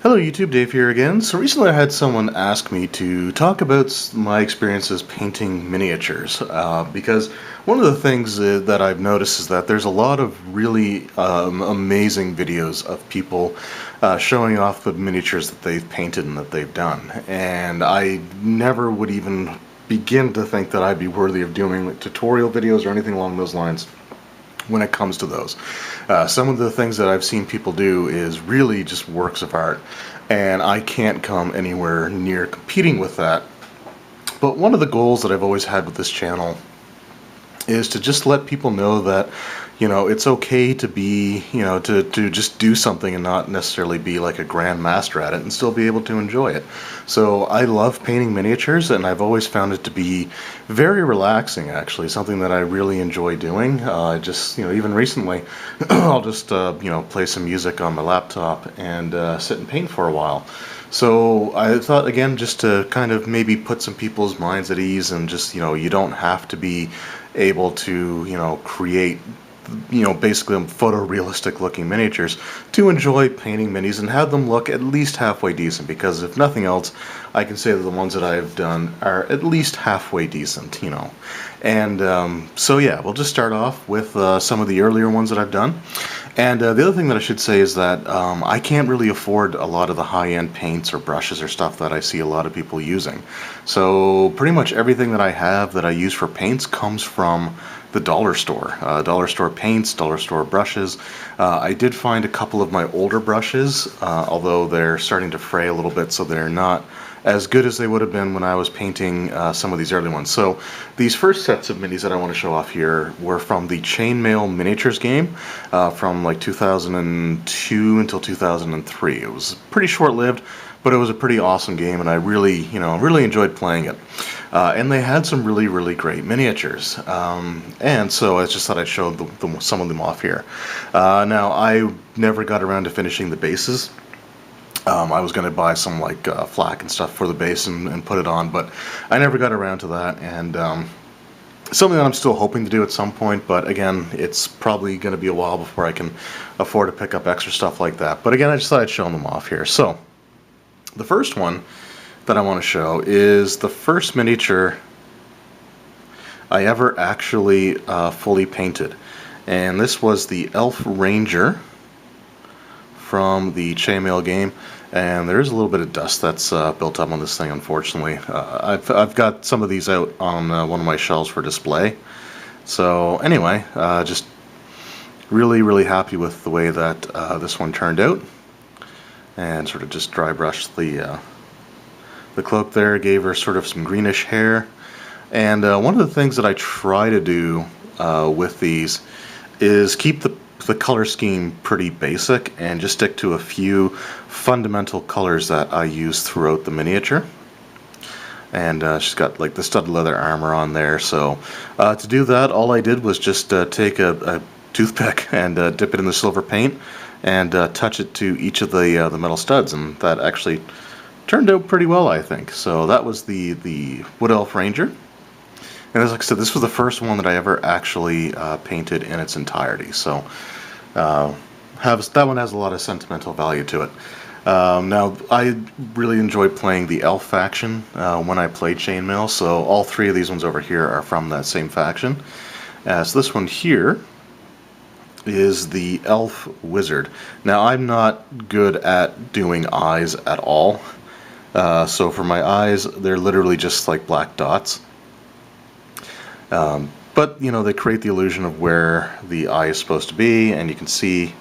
Hello YouTube, Dave here again. So recently I had someone ask me to talk about my experiences painting miniatures because one of the things that I've noticed is that there's a lot of really amazing videos of people showing off the miniatures that they've painted and that they've done, and I never would even begin to think that I'd be worthy of doing like tutorial videos or anything along those lines when it comes to those. Some of the things that I've seen people do is really just works of art, and I can't come anywhere near competing with that. But one of the goals that I've always had with this channel is to just let people know that, you know, it's okay to be, you know, to just do something and not necessarily be like a grand master at it and still be able to enjoy it. So I love painting miniatures, and I've always found it to be very relaxing, actually, something that I really enjoy doing. Just, you know, even recently, I'll just, you know, play some music on my laptop and sit and paint for a while. So I thought, again, just to kind of maybe put some people's minds at ease, and just, you know, you don't have to be able to, you know, create, you know, basically photorealistic looking miniatures to enjoy painting minis and have them look at least halfway decent, because if nothing else, I can say that the ones that I've done are at least halfway decent, you know. And so yeah, we'll just start off with some of the earlier ones that I've done. And the other thing that I should say is that I can't really afford a lot of the high-end paints or brushes or stuff that I see a lot of people using. So pretty much everything that I have that I use for paints comes from the dollar store. Dollar store paints, dollar store brushes. I did find a couple of my older brushes, although they're starting to fray a little bit, so they're not as good as they would have been when I was painting some of these early ones. So these first sets of minis that I want to show off here were from the Chainmail miniatures game from like 2002 until 2003. It was pretty short-lived, but it was a pretty awesome game, and I really, you know, really enjoyed playing it. And they had some really, really great miniatures. And so I just thought I'd show some of them off here. Now, I never got around to finishing the bases. I was going to buy some like flak and stuff for the base and put it on, but I never got around to that. And something that I'm still hoping to do at some point, but again, it's probably going to be a while before I can afford to pick up extra stuff like that. But again, I just thought I'd show them off here. So the first one that I want to show is the first miniature I ever actually fully painted, and this was the Elf Ranger from the Chainmail game. And there is a little bit of dust that's built up on this thing, unfortunately. I've got some of these out on one of my shelves for display. So anyway, just really happy with the way that this one turned out. And sort of just dry brushed the cloak there, gave her sort of some greenish hair. And one of the things that I try to do with these is keep the color scheme pretty basic and just stick to a few fundamental colors that I use throughout the miniature. And she's got like the studded leather armor on there, so to do that, all I did was just take a toothpick and dip it in the silver paint and touch it to each of the metal studs, and that actually turned out pretty well, I think. So that was the Wood Elf Ranger. And as I said, this was the first one that I ever actually painted in its entirety. So that one has a lot of sentimental value to it. Now, I really enjoyed playing the Elf faction when I played Chainmail, so all three of these ones over here are from that same faction. So this one here is the Elf Wizard. Now, I'm not good at doing eyes at all. So for my eyes, they're literally just like black dots. But, you know, they create the illusion of where the eye is supposed to be, and you can see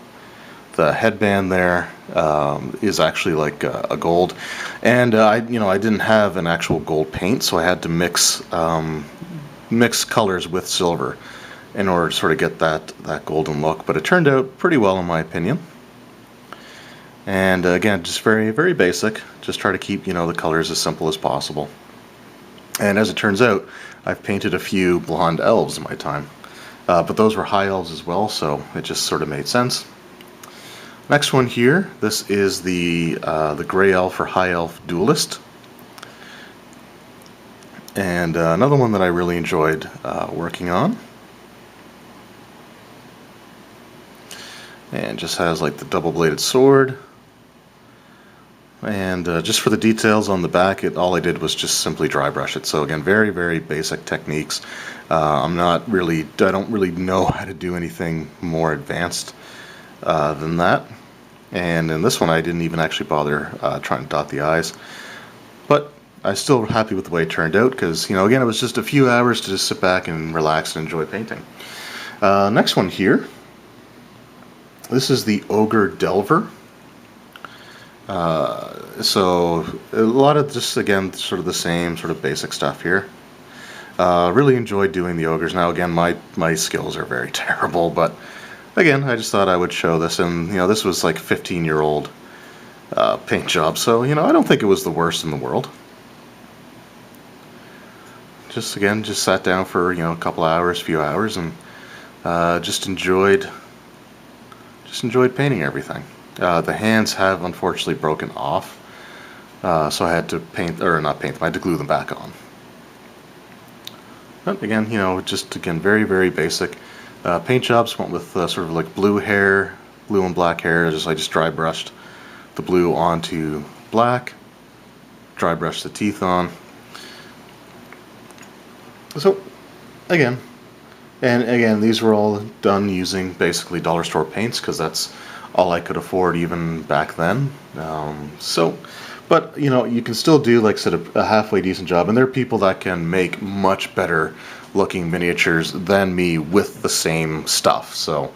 the headband there is actually like a gold. And I didn't have an actual gold paint, so I had to mix colors with silver in order to sort of get that golden look. But it turned out pretty well, in my opinion. And again, just very basic. Just try to keep, you know, the colors as simple as possible. And as it turns out, I've painted a few blonde elves in my time, but those were high elves as well, so it just sort of made sense. Next one here, this is the gray elf or high elf duelist, and another one that I really enjoyed working on. And just has like the double-bladed sword, and just for the details on the back, all I did was just simply dry brush it. So again, very, very basic techniques. I don't really know how to do anything more advanced than that. And in this one, I didn't even actually bother trying to dot the I's. But I'm still happy with the way it turned out because, again, it was just a few hours to just sit back and relax and enjoy painting. Next one here. This is the Ogre Delver. So a lot of just, again, sort of the same sort of basic stuff here. Really enjoyed doing the ogres. Now again, my skills are very terrible, but again, I just thought I would show this, and this was like 15-year-old paint job, so I don't think it was the worst in the world. Just sat down for a couple hours, few hours, and just enjoyed painting everything. The hands have unfortunately broken off, so I had to not paint them, I had to glue them back on. But again, very, very basic. Paint jobs went with sort of like blue and black hair. I just dry brushed the blue onto black, dry brushed the teeth on. So again, these were all done using basically dollar store paints because that's all I could afford even back then. But you can still do, like I said, a halfway decent job, and there are people that can make much better looking miniatures than me with the same stuff. So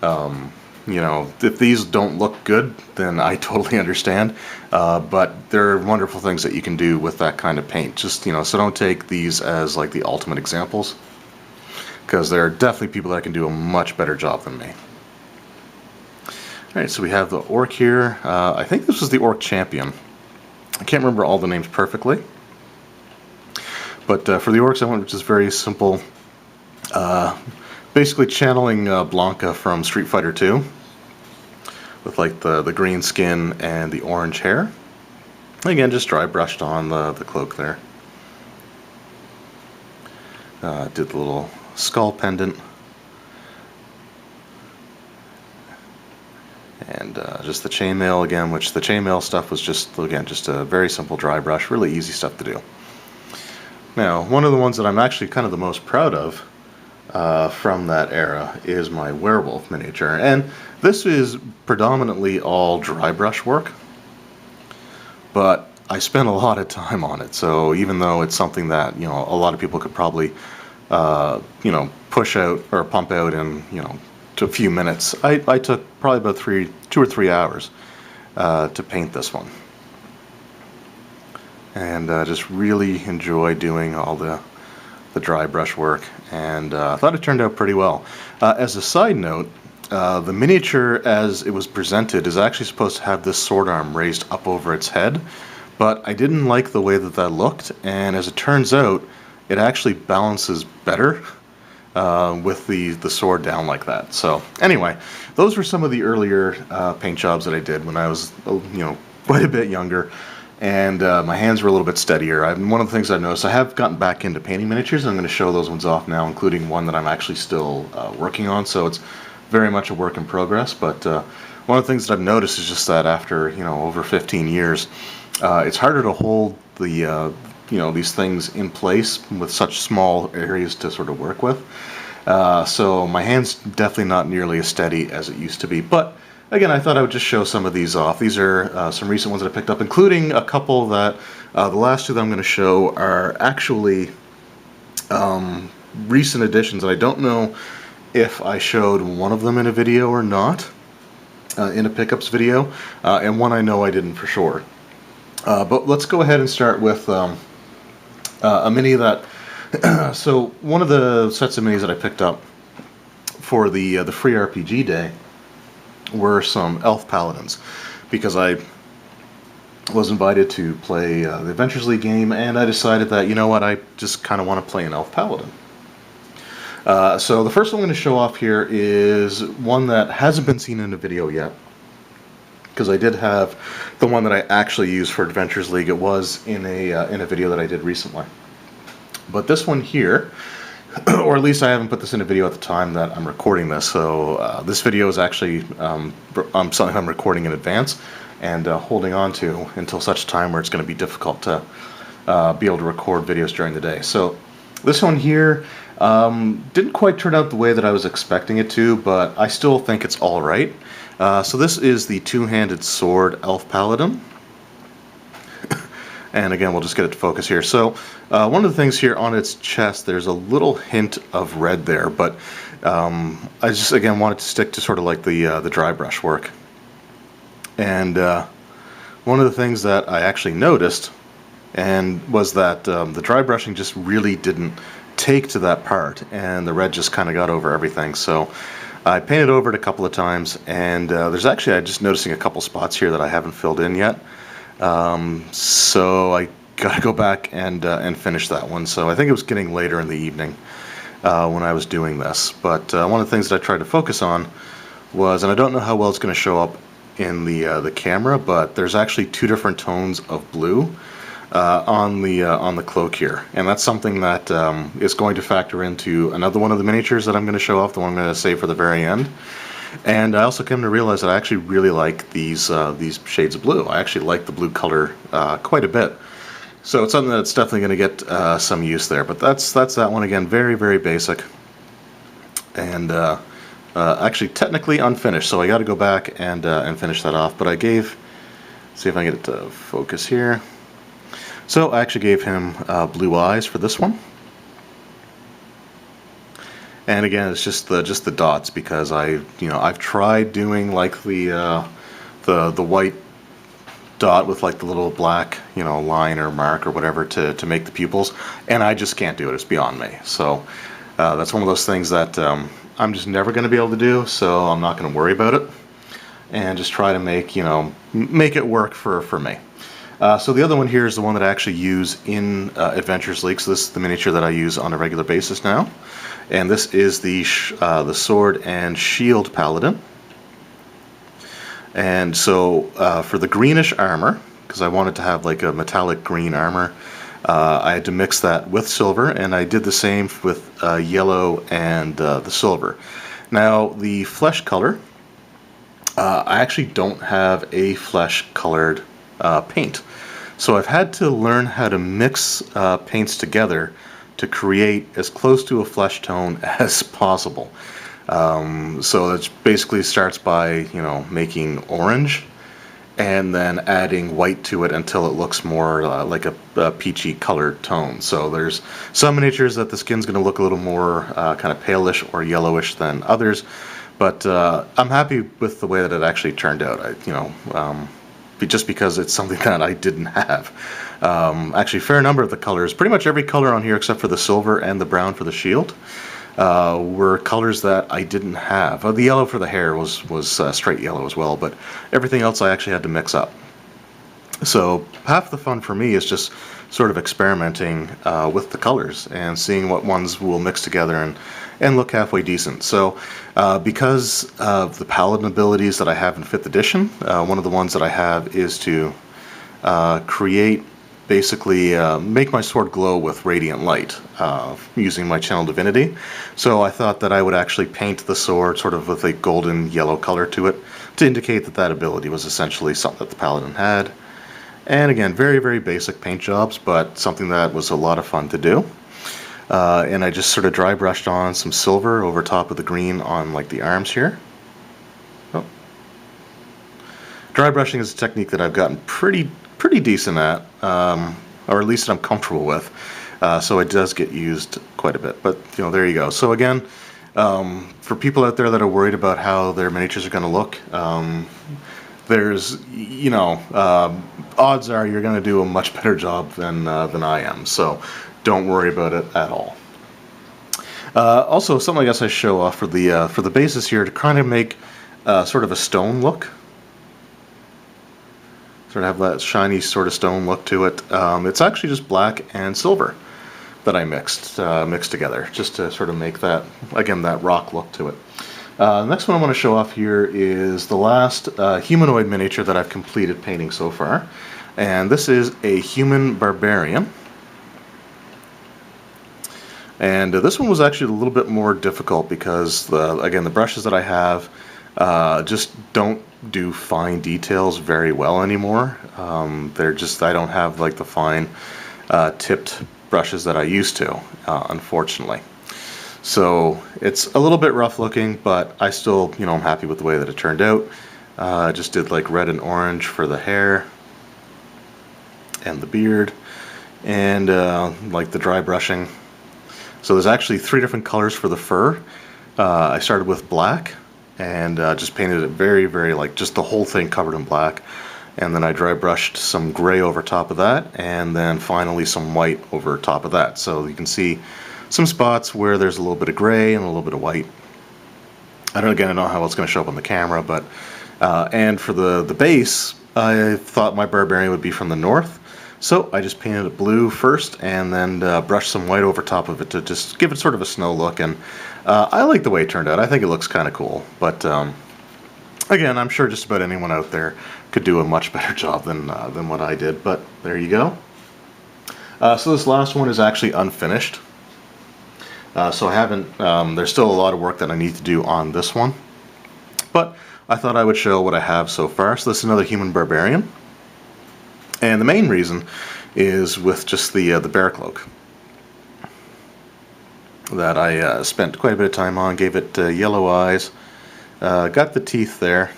if these don't look good, then I totally understand, but there are wonderful things that you can do with that kind of paint. Just so don't take these as like the ultimate examples, because there are definitely people that can do a much better job than me. Alright, so we have the Orc here. I think this was the Orc Champion. I can't remember all the names perfectly. But for the Orcs, I went with just very simple, basically channeling Blanca from Street Fighter 2, with like the green skin and the orange hair. Again, just dry brushed on the cloak there. Did the little skull pendant. And just the chainmail again, which the chainmail stuff was just a very simple dry brush, really easy stuff to do. Now, one of the ones that I'm actually kind of the most proud of from that era is my werewolf miniature, and this is predominantly all dry brush work, but I spent a lot of time on it. So even though it's something that a lot of people could probably push out or pump out in to a few minutes, I took probably about 2 or 3 hours to paint this one, and just really enjoy doing all the dry brush work, and I thought it turned out pretty well. As a side note, the miniature as it was presented is actually supposed to have this sword arm raised up over its head, but I didn't like the way that looked, and as it turns out, it actually balances better with the sword down like that. So anyway, those were some of the earlier paint jobs that I did when I was quite a bit younger, and my hands were a little bit steadier. One of the things I've noticed, I have gotten back into painting miniatures, and I'm going to show those ones off now, including one that I'm actually still working on, so it's very much a work in progress. But one of the things that I've noticed is just that after over 15 years, it's harder to hold the these things in place with such small areas to sort of work with. So my hand's definitely not nearly as steady as it used to be. But again, I thought I would just show some of these off. These are some recent ones that I picked up, including a couple that, the last two that I'm going to show are actually recent additions. And I don't know if I showed one of them in a video or not, in a pickups video, and one I know I didn't for sure. But let's go ahead and start with a mini that so one of the sets of minis that I picked up for the free RPG day were some elf paladins, because I was invited to play the Adventures League game, and I decided that I just kind of want to play an elf paladin. So the first one I'm going to show off here is one that hasn't been seen in a video yet, because I did have the one that I actually used for Adventures League. It was in a video that I did recently. But this one here or at least I haven't put this in a video at the time that I'm recording this. So this video is actually something I'm recording in advance and holding on to until such time where it's going to be difficult to be able to record videos during the day. So this one here didn't quite turn out the way that I was expecting it to, but I still think it's all right. So this is the two-handed sword elf paladin. And again, we'll just get it to focus here. So one of the things here on its chest, there's a little hint of red there, but I just, again, wanted to stick to sort of like the dry brush work. And one of the things that I actually noticed was that the dry brushing just really didn't take to that part, and the red just kind of got over everything. So I painted over it a couple of times, and there's actually, I'm just noticing a couple spots here that I haven't filled in yet. So I gotta go back and finish that one. So I think it was getting later in the evening when I was doing this. But one of the things that I tried to focus on was, and I don't know how well it's going to show up in the camera, but there's actually two different tones of blue on the cloak here, and that's something that is going to factor into another one of the miniatures that I'm going to show off, the one I'm going to save for the very end. And I also came to realize that I actually really like these shades of blue. I actually like the blue color quite a bit. So it's something that's definitely going to get some use there. But that's that one again, very, very basic. And actually technically unfinished, so I got to go back and finish that off. But I gave, see if I can get it to focus here. So I actually gave him blue eyes for this one. And again, it's just the dots, because I've tried doing like the white dot with like the little black line or mark or whatever to make the pupils, and I just can't do it. It's beyond me. So that's one of those things that I'm just never going to be able to do. So I'm not going to worry about it, and just try to make it work for me. So the other one here is the one that I actually use in Adventures League. So this is the miniature that I use on a regular basis now. And this is the sword and shield paladin. And so for the greenish armor, because I wanted to have like a metallic green armor, I had to mix that with silver, and I did the same with yellow and the silver. Now the flesh color, I actually don't have a flesh colored paint. So I've had to learn how to mix paints together to create as close to a flesh tone as possible. So that basically starts by making orange and then adding white to it until it looks more like a peachy colored tone. So there's some miniatures that the skin's going to look a little more kind of palish or yellowish than others, but I'm happy with the way that it actually turned out. Just because it's something that I didn't have. Actually, a fair number of the colors, pretty much every color on here except for the silver and the brown for the shield, were colors that I didn't have. The yellow for the hair was straight yellow as well, but everything else I actually had to mix up. So half the fun for me is just sort of experimenting with the colors and seeing what ones will mix together and look halfway decent. So because of the paladin abilities that I have in 5th edition, one of the ones that I have is to create, basically make my sword glow with radiant light using my channel divinity. So I thought that I would actually paint the sword sort of with a golden yellow color to it to indicate that that ability was essentially something that the paladin had. And again, very, very basic paint jobs, but something that was a lot of fun to do. And I just sort of dry brushed on some silver over top of the green on like the arms here. Oh. Dry brushing is a technique that I've gotten pretty decent at, or at least I'm comfortable with. So it does get used quite a bit. But there you go. So again, for people out there that are worried about how their miniatures are going to look, there's, odds are you're going to do a much better job than I am. So don't worry about it at all. Also, something I guess I show off for the bases here to kind of make sort of a stone look. Sort of have that shiny sort of stone look to it. It's actually just black and silver that I mixed together, just to sort of make that, again, that rock look to it. The next one I want to show off here is the last humanoid miniature that I've completed painting so far. And this is a human barbarian. And this one was actually a little bit more difficult because, again, the brushes that I have just don't do fine details very well anymore. They're just, I don't have like the fine tipped brushes that I used to, unfortunately. So it's a little bit rough looking, but I still, I'm happy with the way that it turned out. I just did like red and orange for the hair and the beard, and like the dry brushing. So there's actually 3 different colors for the fur. I started with black and just painted it very, very, like just the whole thing covered in black. And then I dry brushed some gray over top of that, and then finally some white over top of that. So you can see some spots where there's a little bit of gray and a little bit of white. I don't know how it's going to show up on the camera, but and for the base, I thought my barbarian would be from the north. So I just painted it blue first, and then brushed some white over top of it to just give it sort of a snow look. And I like the way it turned out. I think it looks kind of cool. But again, I'm sure just about anyone out there could do a much better job than what I did. But there you go. So this last one is actually unfinished. So I haven't. There's still a lot of work that I need to do on this one. But I thought I would show what I have so far. So this is another human barbarian. And the main reason is with just the bear cloak that I spent quite a bit of time on. Gave it yellow eyes, got the teeth there,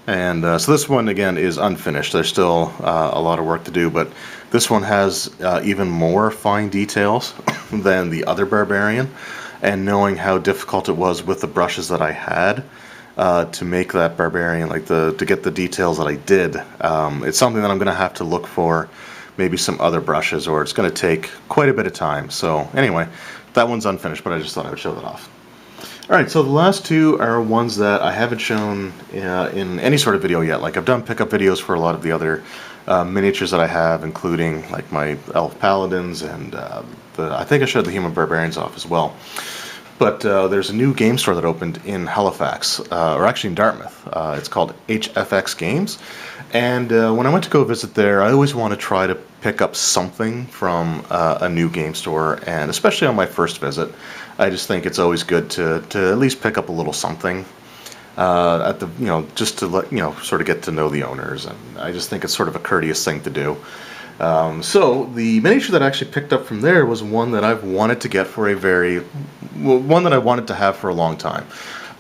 and so this one again is unfinished. There's still a lot of work to do, but this one has even more fine details than the other barbarian. And knowing how difficult it was with the brushes that I had, to make that barbarian, like to get the details that I did, it's something that I'm going to have to look for maybe some other brushes, or it's going to take quite a bit of time. So anyway, that one's unfinished, but I just thought I would show that off. Alright, so the last 2 are ones that I haven't shown in any sort of video yet. Like I've done pickup videos for a lot of the other miniatures that I have, including like my elf paladins, and I think I showed the human barbarians off as well. But there's a new game store that opened in Halifax, or actually in Dartmouth. It's called HFX Games. And when I went to go visit there, I always want to try to pick up something from a new game store, and especially on my first visit, I just think it's always good to at least pick up a little something at the, just to let, sort of get to know the owners, and I just think it's sort of a courteous thing to do. So the miniature that I actually picked up from there was one that I've wanted to get for one that I wanted to have for a long time,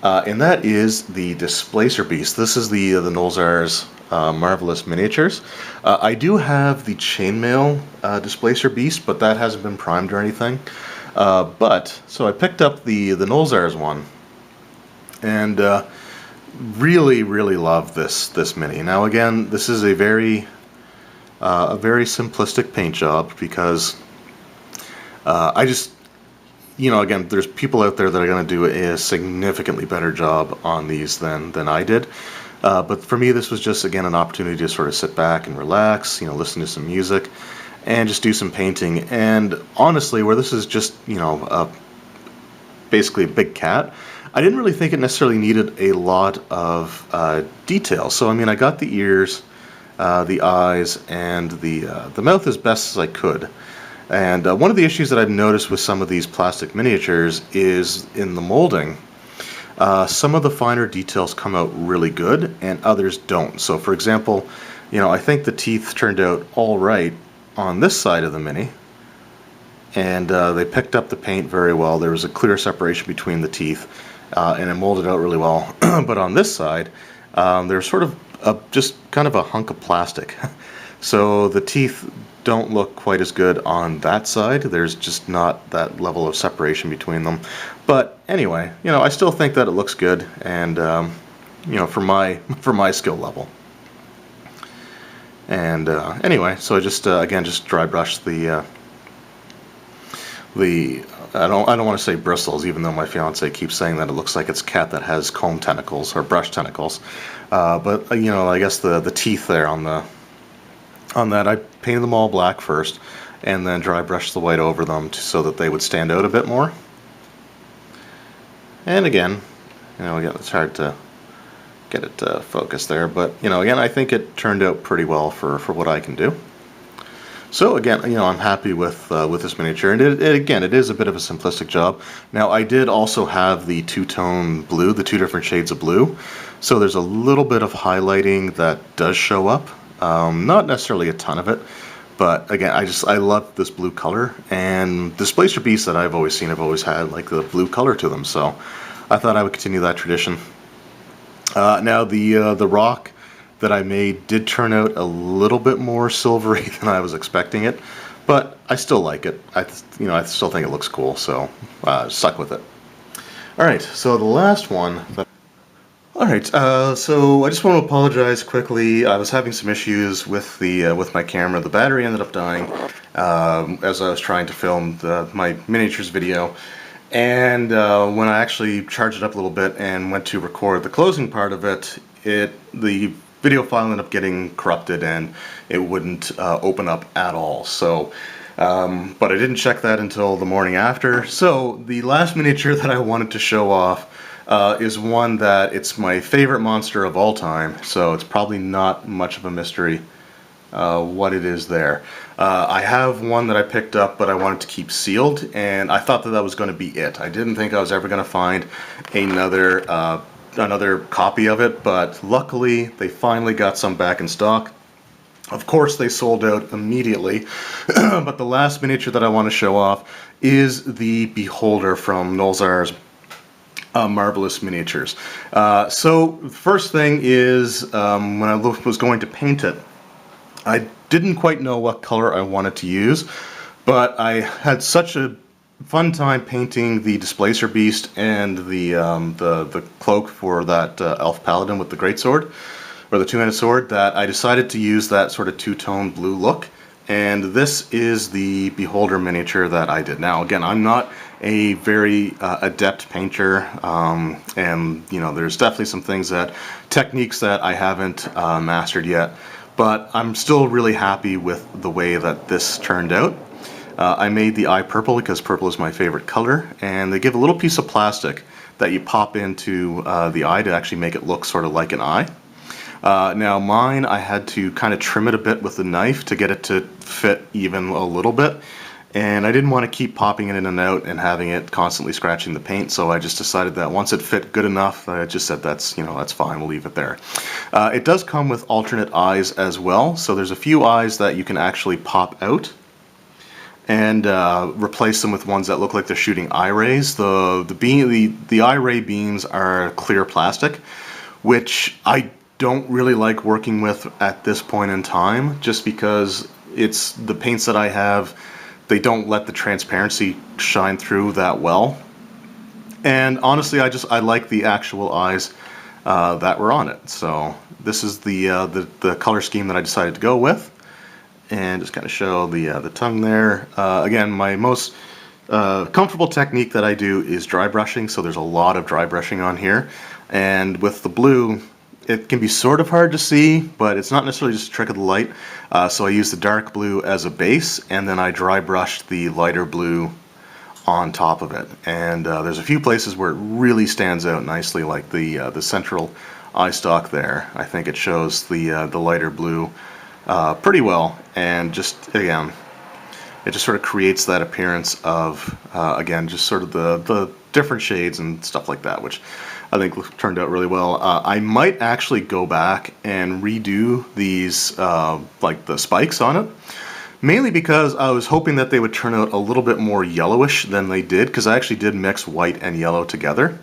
and that is the Displacer beast. This is the Nolzar's Marvelous Miniatures. I do have the chainmail Displacer beast, but that hasn't been primed or anything. So I picked up the Nolzar's one, and really, really love this mini. Now again, this is a very simplistic paint job, because I just, again, there's people out there that are going to do a significantly better job on these than I did. But for me, this was just, again, an opportunity to sort of sit back and relax, listen to some music, and just do some painting. And honestly, where this is just, basically a big cat, I didn't really think it necessarily needed a lot of detail. So, I mean, I got the ears, the eyes, and the mouth as best as I could. And one of the issues that I've noticed with some of these plastic miniatures is in the molding. Some of the finer details come out really good, and others don't. So, for example, I think the teeth turned out all right on this side of the mini, and they picked up the paint very well. There was a clear separation between the teeth, and it molded out really well. But on this side, there's sort of just kind of a hunk of plastic. So the teeth don't look quite as good on that side. There's just not that level of separation between them. But anyway, I still think that it looks good, and for my skill level. And anyway, so I just again just dry brushed the I don't want to say bristles, even though my fiance keeps saying that it looks like it's a cat that has comb tentacles or brush tentacles. But I guess the teeth there on that, I painted them all black first, and then dry brushed the white over them so that they would stand out a bit more. And again, again, it's hard to get it focused there, but again, I think it turned out pretty well for what I can do. So again, I'm happy with this miniature, and again, it is a bit of a simplistic job. Now, I did also have the two-tone blue, the two different shades of blue, so there's a little bit of highlighting that does show up. Not necessarily a ton of it, but again, I love this blue color, and Displacer beasts that I've always seen have always had like the blue color to them, so I thought I would continue that tradition. Now the rock that I made did turn out a little bit more silvery than I was expecting it, but I still like it. I still think it looks cool, so stuck with it. All right, so the last one. All right, so I just want to apologize quickly. I was having some issues with with my camera. The battery ended up dying as I was trying to film my miniatures video. And when I actually charged it up a little bit and went to record the closing part of it, the video file ended up getting corrupted and it wouldn't open up at all. So, but I didn't check that until the morning after. So the last miniature that I wanted to show off is one that it's my favorite monster of all time. So it's probably not much of a mystery what it is there. I have one that I picked up, but I wanted to keep sealed, and I thought that that was going to be it. I didn't think I was ever going to find another copy of it, but luckily they finally got some back in stock. Of course, they sold out immediately, but the last miniature that I want to show off is the Beholder from Nolzar's Marvelous Miniatures. So the first thing is when I was going to paint it, I didn't quite know what color I wanted to use, but I had such a fun time painting the Displacer beast and the cloak for that elf paladin with the greatsword, or the two-handed sword, that I decided to use that sort of two-tone blue look. And this is the Beholder miniature that I did. Now, again, I'm not a very adept painter, and there's definitely some techniques that I haven't mastered yet. But I'm still really happy with the way that this turned out. I made the eye purple because purple is my favorite color, and they give a little piece of plastic that you pop into the eye to actually make it look sort of like an eye. Now mine, I had to kind of trim it a bit with the knife to get it to fit even a little bit, and I didn't want to keep popping it in and out and having it constantly scratching the paint, so I just decided that once it fit good enough, I just said that's fine, we'll leave it there. It does come with alternate eyes as well, so there's a few eyes that you can actually pop out and replace them with ones that look like they're shooting eye rays. The eye ray beams are clear plastic, which I don't really like working with at this point in time, just because it's the paints that I have, they don't let the transparency shine through that well. And honestly, I like the actual eyes that were on it. So this is the color scheme that I decided to go with, and just kind of show the tongue there. Again, my most comfortable technique that I do is dry brushing, so there's a lot of dry brushing on here. And with the blue, it can be sort of hard to see, but it's not necessarily just a trick of the light. So I use the dark blue as a base, and then I dry brushed the lighter blue on top of it. And there's a few places where it really stands out nicely, like the central eye stalk there. I think it shows the lighter blue pretty well, and just again, it just sort of creates that appearance of again, just sort of the different shades and stuff like that, which I think turned out really well. I might actually go back and redo these, like the spikes on it, mainly because I was hoping that they would turn out a little bit more yellowish than they did, because I actually did mix white and yellow together.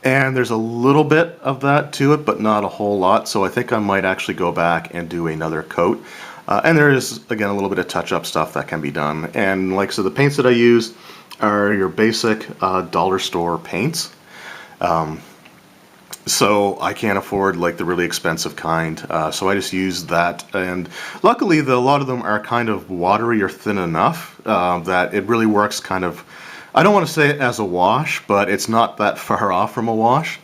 And there's a little bit of that to it, but not a whole lot, so I think I might actually go back and do another coat. And there is, again, a little bit of touch-up stuff that can be done. And like so, the paints that I use are your basic dollar store paints. So I can't afford like the really expensive kind, so I just use that, and luckily a lot of them are kind of watery or thin enough that it really works kind of, I don't want to say it as a wash, but it's not that far off from a wash.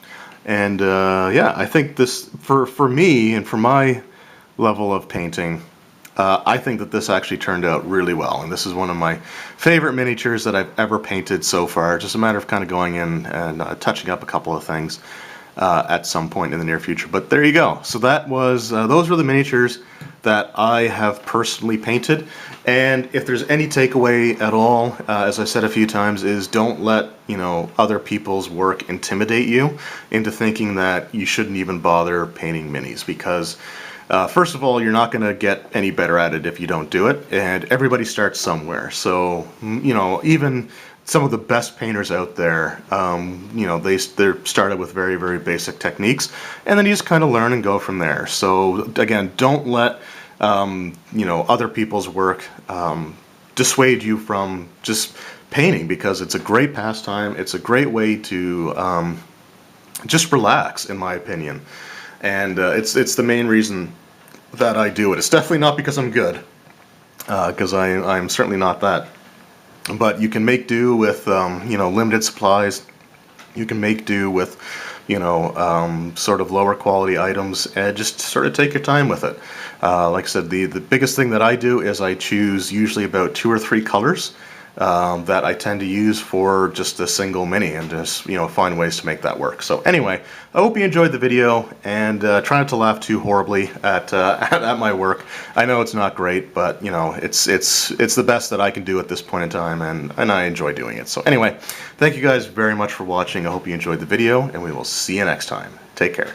And yeah, I think this, for me and for my level of painting, I think that this actually turned out really well, and this is one of my favorite miniatures that I've ever painted so far. Just a matter of kind of going in and touching up a couple of things. at some point in the near future. But there you go. So that was those were the miniatures that I have personally painted. And if there's any takeaway at all, as I said a few times, is don't let other people's work intimidate you into thinking that you shouldn't even bother painting minis, because first of all, you're not going to get any better at it if you don't do it, and everybody starts somewhere. So even some of the best painters out there, they're started with very, very basic techniques, and then you just kind of learn and go from there. So again, don't let other people's work dissuade you from just painting, because it's a great pastime. It's a great way to just relax, in my opinion, and it's the main reason that I do it. It's definitely not because I'm good, because I'm certainly not that. But you can make do with limited supplies. You can make do with sort of lower quality items, and just sort of take your time with it. Like I said, the biggest thing that I do is I choose usually about 2 or 3 colors that I tend to use for just a single mini, and just find ways to make that work. So anyway, I hope you enjoyed the video, and try not to laugh too horribly at at my work. I know it's not great, but it's the best that I can do at this point in time, and I enjoy doing it. So anyway, thank you guys very much for watching. I hope you enjoyed the video, and we will see you next time. Take care.